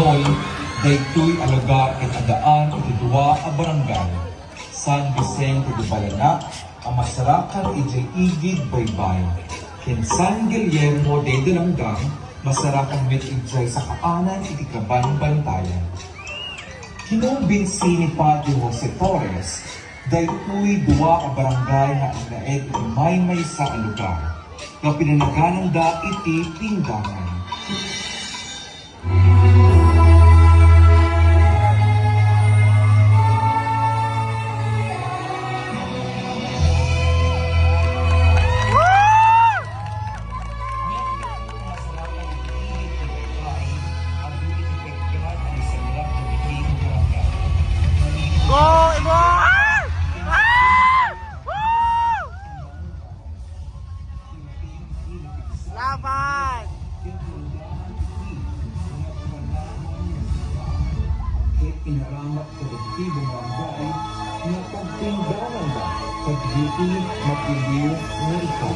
Mall, daytoy a lugar ket adaan iti duwa a barangay. San Vicente de Balanak, ang masarakan ijay igid baybay. Ken San Guillermo de Dalanggang, masarakan met ijay sa kaanan iti Kaban Bantayan. Kinumbinsi ni Padre Jose Torres, daytoy duwa a barangay na agnaed iti may sa a lugar. Kapinanaganan da iti Pinggangan. Laban! Inaramat kolektibong barangay na pagtindahan ba pag-duty mapiliw na ikaw.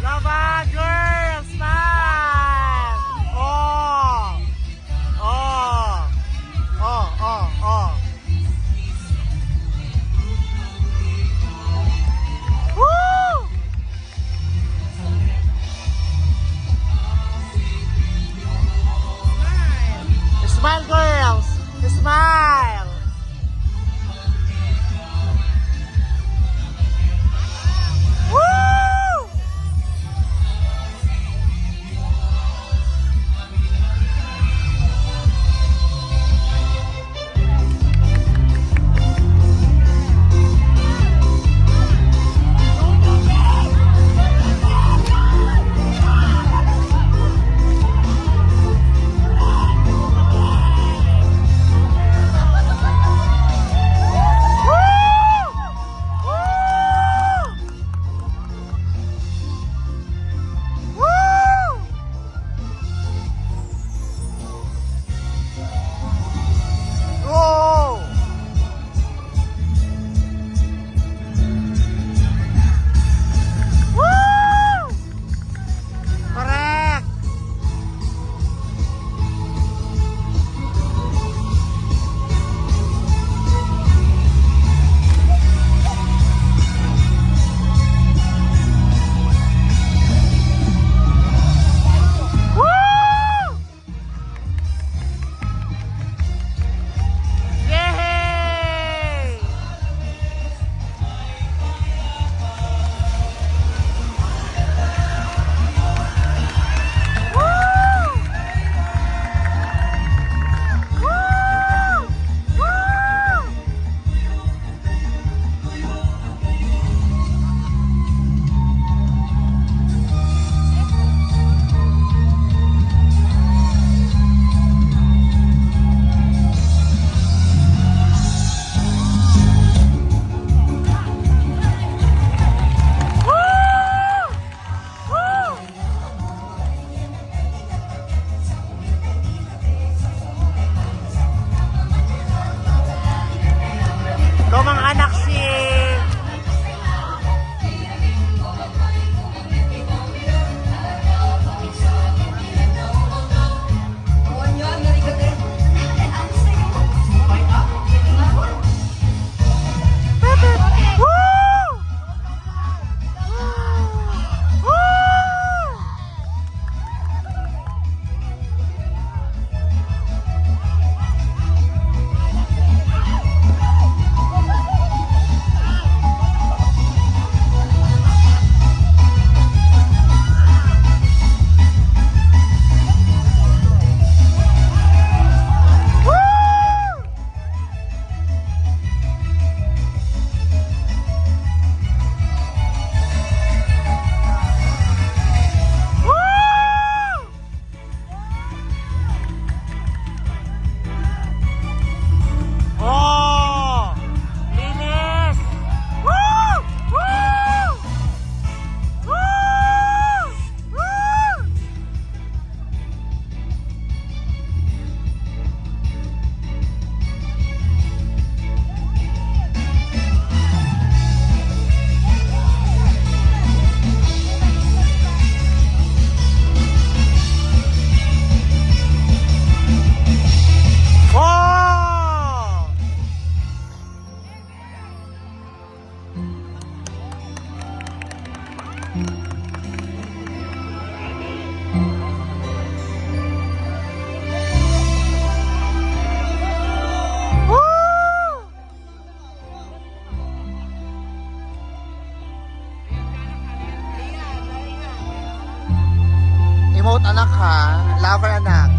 Laban, girls! Smile! Oh! Oh! Oh, oh, oh! Woo! Smile, girl! Emote anak ha. Lover anak.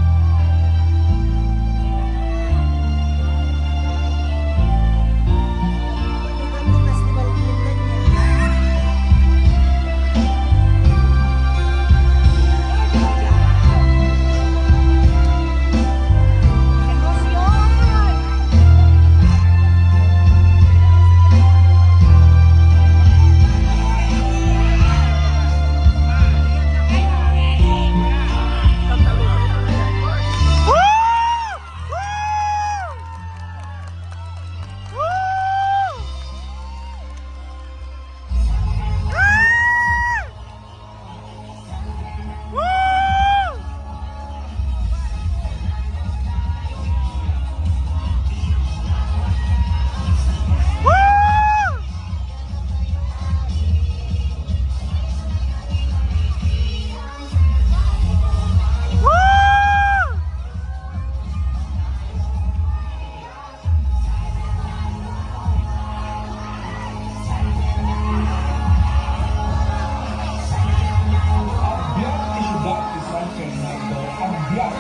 Biak ni Syudak di San Fernando ang Biak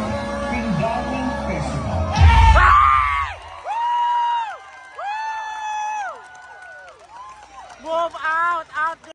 Pindaling Festival. Move out! Out!